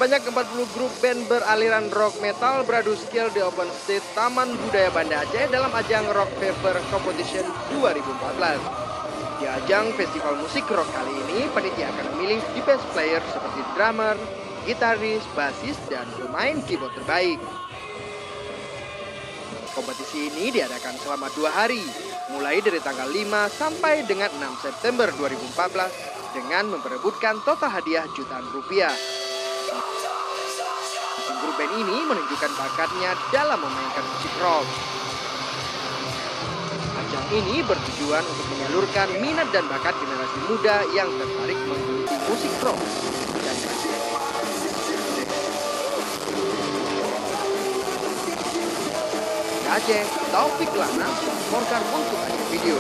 Sebanyak 40 grup band beraliran rock metal beradu skill di open stage Taman Budaya Banda Aceh dalam ajang Rock Fever Competition 2014. Di ajang festival musik rock kali ini, panitia akan memilih the best player seperti drummer, gitaris, basis, dan pemain keyboard terbaik. Kompetisi ini diadakan selama 2 hari, mulai dari tanggal 5 sampai dengan 6 September 2014 dengan memperebutkan total hadiah jutaan rupiah. Grup band ini menunjukkan bakatnya dalam memainkan musik rock. Ajang ini bertujuan untuk menyalurkan minat dan bakat generasi muda yang tertarik menggeluti musik rock. Aceh, Taufik Lana melaporkan untuk Aceh Video.